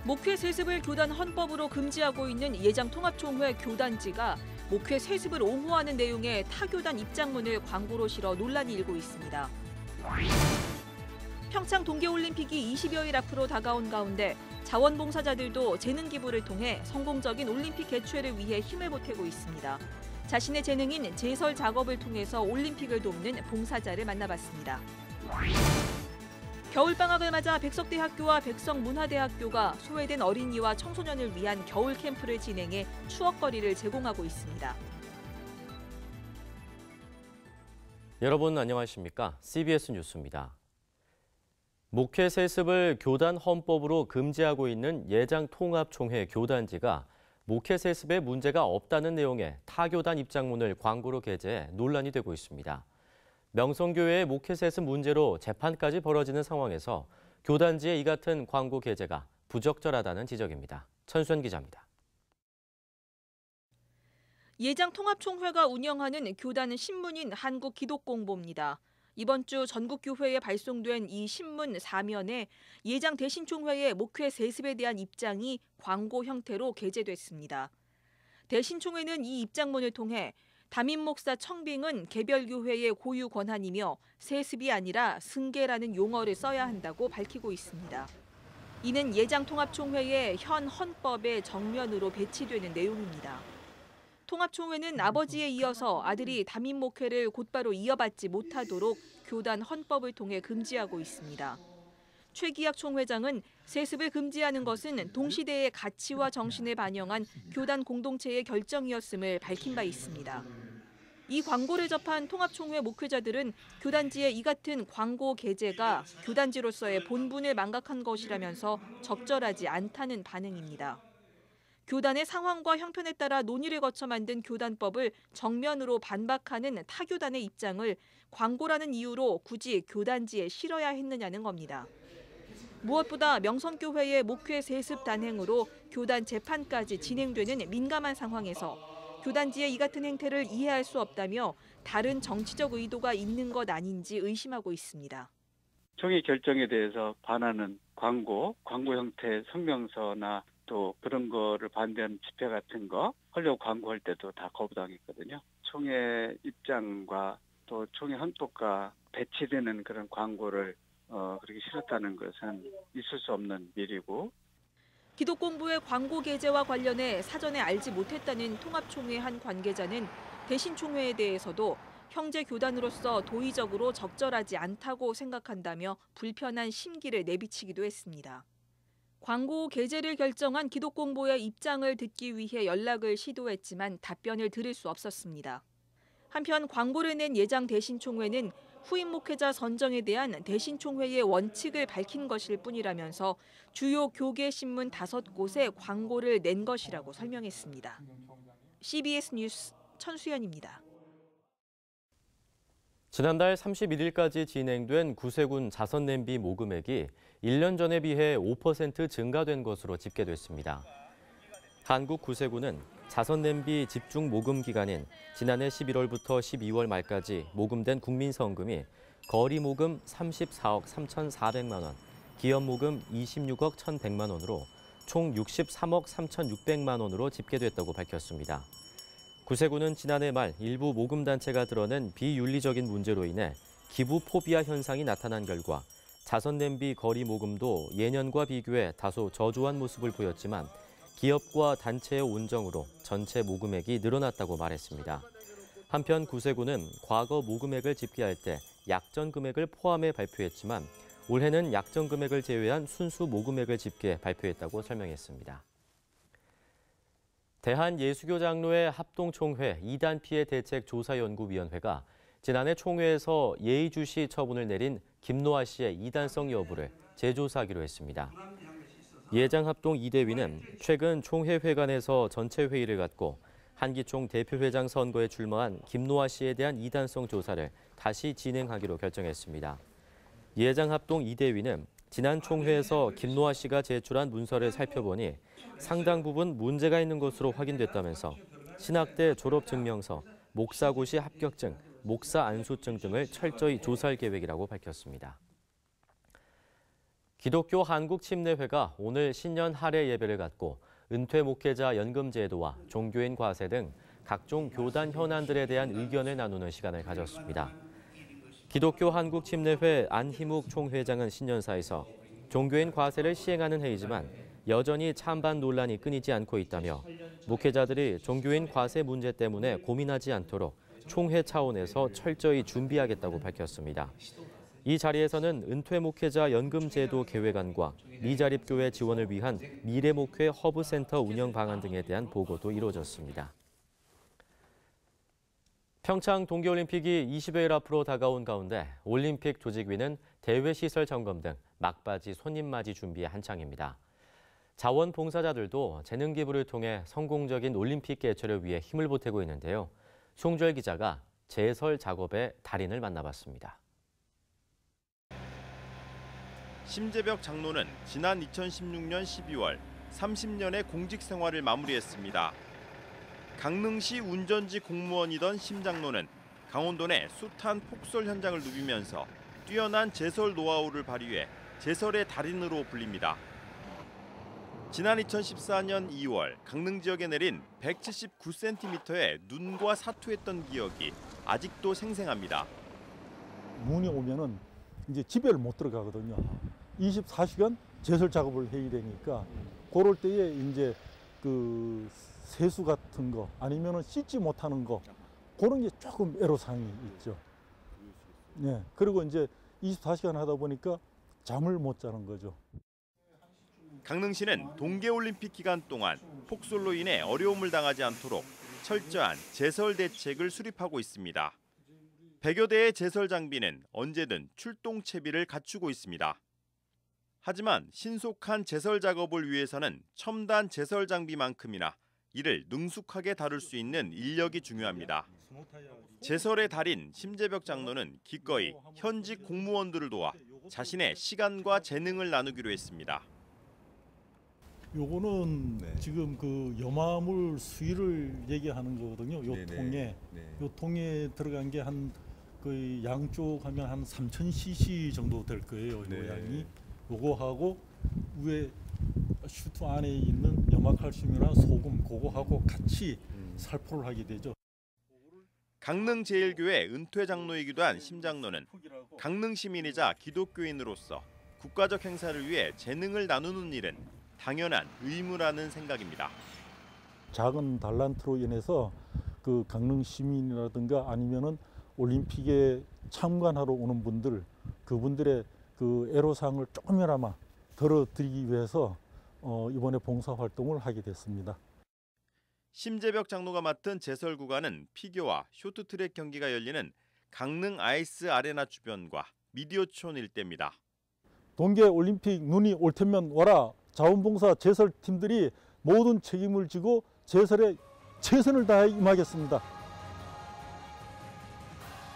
목회 세습을 교단 헌법으로 금지하고 있는 예장통합총회 교단지가 목회 세습을 옹호하는 내용의 타교단 입장문을 광고로 실어 논란이 일고 있습니다. 평창 동계올림픽이 20여일 앞으로 다가온 가운데 자원봉사자들도 재능 기부를 통해 성공적인 올림픽 개최를 위해 힘을 보태고 있습니다. 자신의 재능인 제설 작업을 통해서 올림픽을 돕는 봉사자를 만나봤습니다. 겨울방학을 맞아 백석대학교와 백석문화대학교가 소외된 어린이와 청소년을 위한 겨울 캠프를 진행해 추억거리를 제공하고 있습니다. 여러분 안녕하십니까? CBS 뉴스입니다. 목회 세습을 교단 헌법으로 금지하고 있는 예장통합총회 교단지가 목회 세습에 문제가 없다는 내용의 타교단 입장문을 광고로 게재해 논란이 되고 있습니다. 명성교회의 목회 세습 문제로 재판까지 벌어지는 상황에서 교단지의 이 같은 광고 게재가 부적절하다는 지적입니다. 천수연 기자입니다. 예장통합총회가 운영하는 교단은 신문인 한국기독공보입니다. 이번 주 전국교회에 발송된 이 신문 사면에 예장 대신총회의 목회 세습에 대한 입장이 광고 형태로 게재됐습니다. 대신총회는 이 입장문을 통해 담임 목사 청빙은 개별교회의 고유 권한이며 세습이 아니라 승계라는 용어를 써야 한다고 밝히고 있습니다. 이는 예장통합총회의 현 헌법에 정면으로 배치되는 내용입니다. 통합총회는 아버지에 이어서 아들이 담임 목회를 곧바로 이어받지 못하도록 교단 헌법을 통해 금지하고 있습니다. 최기학 총회장은 세습을 금지하는 것은 동시대의 가치와 정신을 반영한 교단 공동체의 결정이었음을 밝힌 바 있습니다. 이 광고를 접한 통합총회 목회자들은 교단지의 이 같은 광고 게재가 교단지로서의 본분을 망각한 것이라면서 적절하지 않다는 반응입니다. 교단의 상황과 형편에 따라 논의를 거쳐 만든 교단법을 정면으로 반박하는 타교단의 입장을 광고라는 이유로 굳이 교단지에 실어야 했느냐는 겁니다. 무엇보다 명성교회의 목회 세습 단행으로 교단 재판까지 진행되는 민감한 상황에서 교단지의 이 같은 행태를 이해할 수 없다며 다른 정치적 의도가 있는 것 아닌지 의심하고 있습니다. 총회 결정에 대해서 반하는 광고 형태 성명서나 또 그런 거를 반대하는 집회 같은 거 하려고 광고할 때도 다 거부당했거든요. 총회 입장과 또 총회 헌법과 배치되는 그런 광고를 그렇게 실었다는 것은 있을 수 없는 일이고. 기독공보의 광고 게재와 관련해 사전에 알지 못했다는 통합총회 한 관계자는 대신총회에 대해서도 형제 교단으로서 도의적으로 적절하지 않다고 생각한다며 불편한 심기를 내비치기도 했습니다. 광고 게재를 결정한 기독공보의 입장을 듣기 위해 연락을 시도했지만 답변을 들을 수 없었습니다. 한편 광고를 낸 예장 대신총회는 후임 목회자 선정에 대한 대신총회의 원칙을 밝힌 것일 뿐이라면서 주요 교계 신문 5곳에 광고를 낸 것이라고 설명했습니다. CBS 뉴스 천수연입니다. 지난달 31일까지 진행된 구세군 자선냄비 모금액이 1년 전에 비해 5% 증가된 것으로 집계됐습니다. 한국구세군은 자선냄비 집중 모금 기간인 지난해 11월부터 12월 말까지 모금된 국민성금이 거리 모금 34억 3,400만 원, 기업 모금 26억 1,100만 원으로 총 63억 3,600만 원으로 집계됐다고 밝혔습니다. 구세군은 지난해 말 일부 모금단체가 드러낸 비윤리적인 문제로 인해 기부 포비아 현상이 나타난 결과 자선냄비 거리 모금도 예년과 비교해 다소 저조한 모습을 보였지만 기업과 단체의 온정으로 전체 모금액이 늘어났다고 말했습니다. 한편 구세군은 과거 모금액을 집계할 때 약정 금액을 포함해 발표했지만 올해는 약정 금액을 제외한 순수 모금액을 집계 발표했다고 설명했습니다. 대한예수교장로회 합동총회 이단 피해 대책 조사연구위원회가 지난해 총회에서 예의주시 처분을 내린 김노아 씨의 이단성 여부를 재조사하기로 했습니다. 예장합동 이대위는 최근 총회 회관에서 전체 회의를 갖고 한기총 대표회장 선거에 출마한 김노아 씨에 대한 이단성 조사를 다시 진행하기로 결정했습니다. 예장합동 이대위는 지난 총회에서 김노아 씨가 제출한 문서를 살펴보니 상당 부분 문제가 있는 것으로 확인됐다면서 신학대 졸업증명서, 목사고시 합격증, 목사 안수증 등을 철저히 조사할 계획이라고 밝혔습니다. 기독교 한국침례회가 오늘 신년 할애 예배를 갖고 은퇴 목회자 연금 제도와 종교인 과세 등 각종 교단 현안들에 대한 의견을 나누는 시간을 가졌습니다. 기독교 한국침례회 안희묵 총회장은 신년사에서 종교인 과세를 시행하는 회의지만 여전히 찬반 논란이 끊이지 않고 있다며 목회자들이 종교인 과세 문제 때문에 고민하지 않도록 총회 차원에서 철저히 준비하겠다고 밝혔습니다. 이 자리에서는 은퇴 목회자 연금 제도 계획안과 미자립교회 지원을 위한 미래목회 허브센터 운영 방안 등에 대한 보고도 이루어졌습니다. 평창 동계올림픽이 20여일 앞으로 다가온 가운데 올림픽 조직위는 대회 시설 점검 등 막바지 손님 맞이 준비에 한창입니다. 자원봉사자들도 재능 기부를 통해 성공적인 올림픽 개최를 위해 힘을 보태고 있는데요. 송주열 기자가 제설 작업의 달인을 만나봤습니다. 심재벽 장로는 지난 2016년 12월 30년의 공직 생활을 마무리했습니다. 강릉시 운전지 공무원이던 심 장로는 강원도 내 숱한 폭설 현장을 누비면서 뛰어난 제설 노하우를 발휘해 제설의 달인으로 불립니다. 지난 2014년 2월 강릉 지역에 내린 179cm의 눈과 사투했던 기억이 아직도 생생합니다. 눈이 오면은 이제 집에를 못 들어가거든요. 24시간 제설 작업을 해야 되니까 그럴 때에 이제 그 세수 같은 거 아니면은 씻지 못하는 거 그런 게 조금 애로사항이 있죠. 네. 그리고 이제 24시간 하다 보니까 잠을 못 자는 거죠. 강릉시는 동계올림픽 기간 동안 폭설로 인해 어려움을 당하지 않도록 철저한 제설 대책을 수립하고 있습니다. 100여 대의 제설 장비는 언제든 출동 채비를 갖추고 있습니다. 하지만 신속한 제설 작업을 위해서는 첨단 제설 장비만큼이나 이를 능숙하게 다룰 수 있는 인력이 중요합니다. 제설의 달인 심재벽 장로는 기꺼이 현직 공무원들을 도와 자신의 시간과 재능을 나누기로 했습니다. 요거는 지금 그 염화물 수위를 얘기하는 거거든요. 요 통에 요 통에 들어간 게 한 거의 양쪽 하면 한 3000cc 정도 될 거예요. 요 양이 요거하고 위에 슈트 안에 있는 염화칼슘이나 소금 그거하고 같이 살포를 하게 되죠. 강릉제일교회 은퇴 장로이기도 한 심 장로는 강릉 시민이자 기독교인으로서 국가적 행사를 위해 재능을 나누는 일은 당연한 의무라는 생각입니다. 작은 달란트로 인해서 그 강릉 시민이라든가 아니면은 올림픽에 참관하러 오는 분들 그분들의 그 애로사항을 조금이나마 덜어드리기 위해서 이번에 봉사활동을 하게 됐습니다. 심재벽 장로가 맡은 제설 구간은 피겨와 쇼트트랙 경기가 열리는 강릉 아이스 아레나 주변과 미디어촌 일대입니다. 동계올림픽 눈이 올 테면 와라. 자원봉사 제설팀들이 모든 책임을 지고 제설에 최선을 다해 임하겠습니다.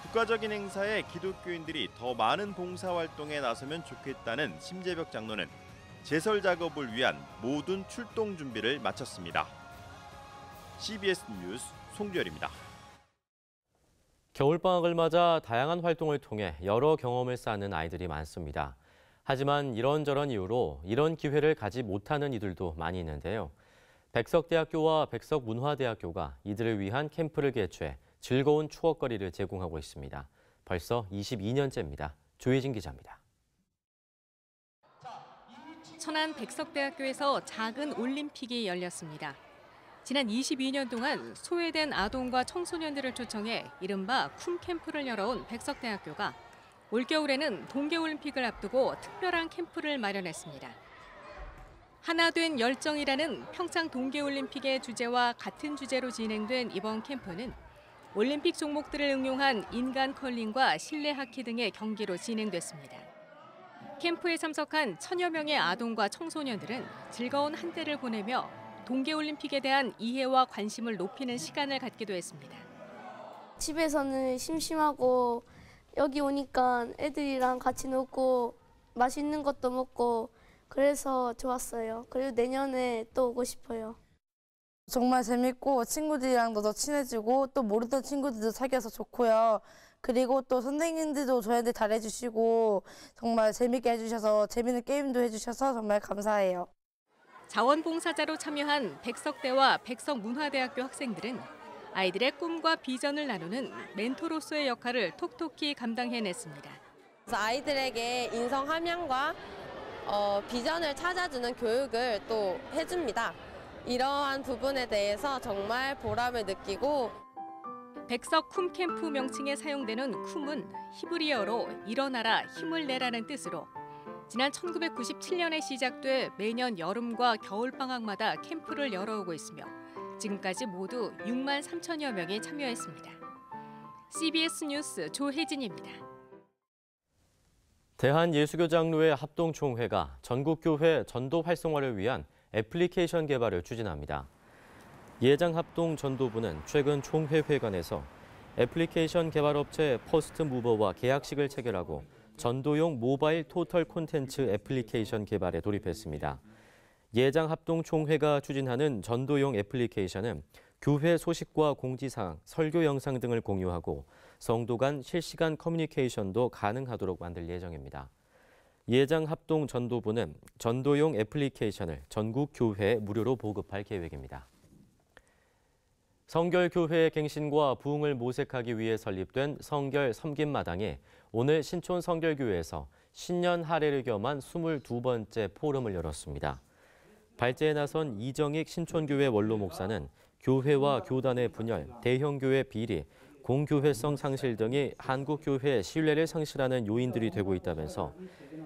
국가적인 행사에 기독교인들이 더 많은 봉사활동에 나서면 좋겠다는 심재벽 장로는 제설 작업을 위한 모든 출동 준비를 마쳤습니다. CBS 뉴스 송주열입니다. 겨울방학을 맞아 다양한 활동을 통해 여러 경험을 쌓는 아이들이 많습니다. 하지만 이런저런 이유로 이런 기회를 가지 못하는 이들도 많이 있는데요. 백석대학교와 백석문화대학교가 이들을 위한 캠프를 개최해 즐거운 추억거리를 제공하고 있습니다. 벌써 22년째입니다. 조혜진 기자입니다. 천안 백석대학교에서 작은 올림픽이 열렸습니다. 지난 22년 동안 소외된 아동과 청소년들을 초청해 이른바 쿰 캠프를 열어온 백석대학교가 올겨울에는 동계올림픽을 앞두고 특별한 캠프를 마련했습니다. 하나 된 열정이라는 평창 동계올림픽의 주제와 같은 주제로 진행된 이번 캠프는 올림픽 종목들을 응용한 인간 컬링과 실내 하키 등의 경기로 진행됐습니다. 캠프에 참석한 1000여 명의 아동과 청소년들은 즐거운 한때를 보내며 동계올림픽에 대한 이해와 관심을 높이는 시간을 갖기도 했습니다. 집에서는 심심하고 여기 오니까 애들이랑 같이 놀고 맛있는 것도 먹고 그래서 좋았어요. 그리고 내년에 또 오고 싶어요. 정말 재밌고 친구들이랑도 더 친해지고 또 모르던 친구들도 사귀어서 좋고요. 그리고 또 선생님들도 저희한테 잘해주시고 정말 재밌게 해주셔서 재밌는 게임도 해주셔서 정말 감사해요. 자원봉사자로 참여한 백석대와 백석문화대학교 학생들은 아이들의 꿈과 비전을 나누는 멘토로서의 역할을 톡톡히 감당해냈습니다. 그래서 아이들에게 인성 함양과 비전을 찾아주는 교육을 또 해줍니다. 이러한 부분에 대해서 정말 보람을 느끼고 백석 쿰 캠프 명칭에 사용되는 쿰은 히브리어로 일어나라 힘을 내라는 뜻으로 지난 1997년에 시작돼 매년 여름과 겨울방학마다 캠프를 열어오고 있으며 지금까지 모두 6만 3천여 명이 참여했습니다. CBS 뉴스 조혜진입니다. 대한예수교장로회 합동총회가 전국교회 전도 활성화를 위한 애플리케이션 개발을 추진합니다. 예장합동전도부는 최근 총회회관에서 애플리케이션 개발업체 퍼스트무버와 계약식을 체결하고 전도용 모바일 토털 콘텐츠 애플리케이션 개발에 돌입했습니다. 예장합동총회가 추진하는 전도용 애플리케이션은 교회 소식과 공지사항, 설교 영상 등을 공유하고 성도 간 실시간 커뮤니케이션도 가능하도록 만들 예정입니다. 예장합동전도부는 전도용 애플리케이션을 전국 교회에 무료로 보급할 계획입니다. 성결교회의 갱신과 부흥을 모색하기 위해 설립된 성결 섬김마당이 오늘 신촌 성결교회에서 신년 할애를 겸한 22번째 포럼을 열었습니다. 발제에 나선 이정익 신촌교회 원로 목사는 교회와 교단의 분열, 대형교회 비리, 공교회성 상실 등이 한국교회의 신뢰를 상실하는 요인들이 되고 있다면서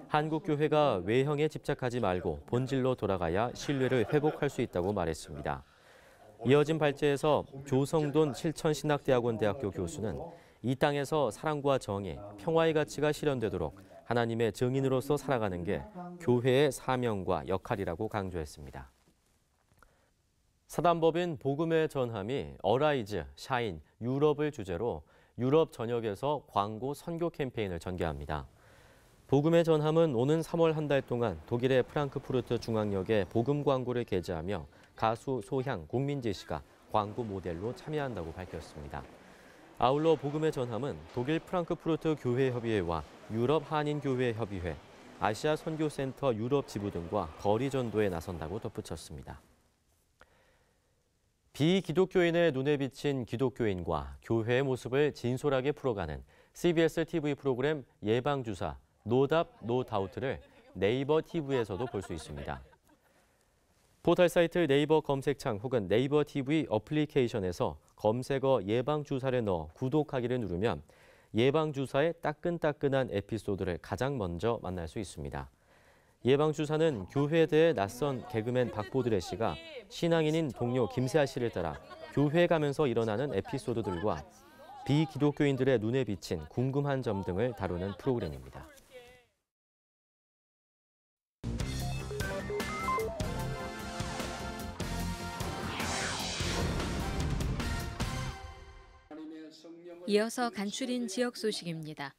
한국교회가 외형에 집착하지 말고 본질로 돌아가야 신뢰를 회복할 수 있다고 말했습니다. 이어진 발제에서 조성돈 실천신학대학원 대학교 교수는 이 땅에서 사랑과 정의, 평화의 가치가 실현되도록 하나님의 증인으로서 살아가는 게 교회의 사명과 역할이라고 강조했습니다. 사단법인 복음의 전함이 어라이즈, 샤인, 유럽을 주제로 유럽 전역에서 광고 선교 캠페인을 전개합니다. 복음의 전함은 오는 3월 한 달 동안 독일의 프랑크푸르트 중앙역에 복음 광고를 게재하며 가수 소향, 국민지 씨가 광고 모델로 참여한다고 밝혔습니다. 아울러 복음의 전함은 독일 프랑크푸르트 교회협의회와 유럽 한인교회협의회, 아시아 선교센터 유럽 지부 등과 거리 전도에 나선다고 덧붙였습니다. 비기독교인의 눈에 비친 기독교인과 교회의 모습을 진솔하게 풀어가는 CBS TV 프로그램 예방주사 노답 노다우트를 네이버 TV에서도 볼 수 있습니다. 포털 사이트 네이버 검색창 혹은 네이버 TV 어플리케이션에서 검색어 예방주사를 넣어 구독하기를 누르면 예방주사의 따끈따끈한 에피소드를 가장 먼저 만날 수 있습니다. 예방주사는 교회에 대해 낯선 개그맨 박보드레 씨가 신앙인인 동료 김세아 씨를 따라 교회에 가면서 일어나는 에피소드들과 비기독교인들의 눈에 비친 궁금한 점 등을 다루는 프로그램입니다. 이어서 간추린 지역 소식입니다.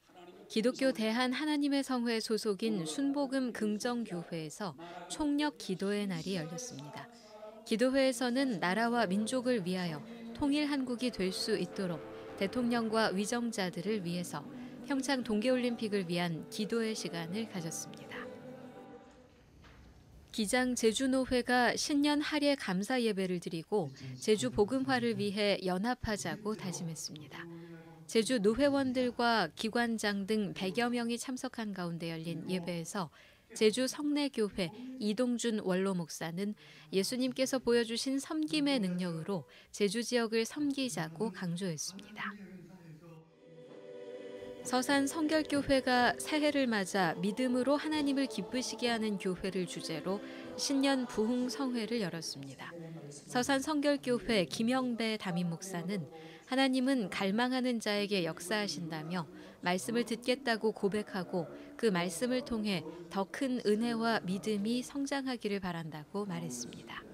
기독교 대한 하나님의 성회 소속인 순복음 긍정교회에서 총력 기도의 날이 열렸습니다. 기도회에서는 나라와 민족을 위하여 통일 한국이 될 수 있도록 대통령과 위정자들을 위해서 평창 동계올림픽을 위한 기도의 시간을 가졌습니다. 기장 제주노회가 신년 할애 감사 예배를 드리고 제주 복음화를 위해 연합하자고 다짐했습니다. 제주 노회원들과 기관장 등 100여 명이 참석한 가운데 열린 예배에서 제주 성내교회 이동준 원로 목사는 예수님께서 보여주신 섬김의 능력으로 제주 지역을 섬기자고 강조했습니다. 서산 성결교회가 새해를 맞아 믿음으로 하나님을 기쁘시게 하는 교회를 주제로 신년 부흥 성회를 열었습니다. 서산 성결교회 김영배 담임 목사는 하나님은 갈망하는 자에게 역사하신다며 말씀을 듣겠다고 고백하고 그 말씀을 통해 더 큰 은혜와 믿음이 성장하기를 바란다고 말했습니다.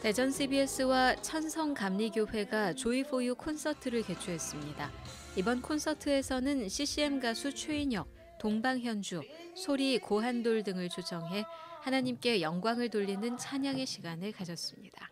대전 CBS와 천성감리교회가 조이포유 콘서트를 개최했습니다. 이번 콘서트에서는 CCM 가수 최인혁, 동방현주, 소리 고한돌 등을 초청해 하나님께 영광을 돌리는 찬양의 시간을 가졌습니다.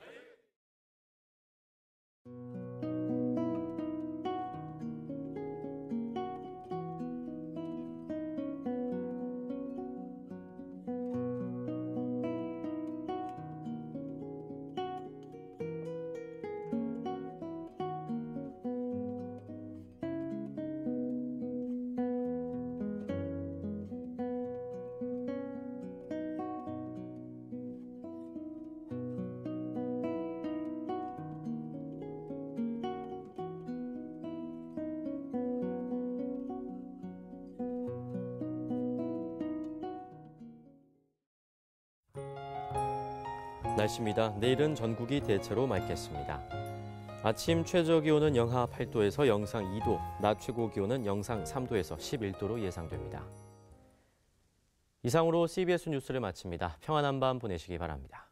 날씨입니다. 내일은 전국이 대체로 맑겠습니다. 아침 최저 기온은 영하 8도에서 영상 2도, 낮 최고 기온은 영상 3도에서 11도로 예상됩니다. 이상으로 CBS 뉴스를 마칩니다. 평안한 밤 보내시기 바랍니다.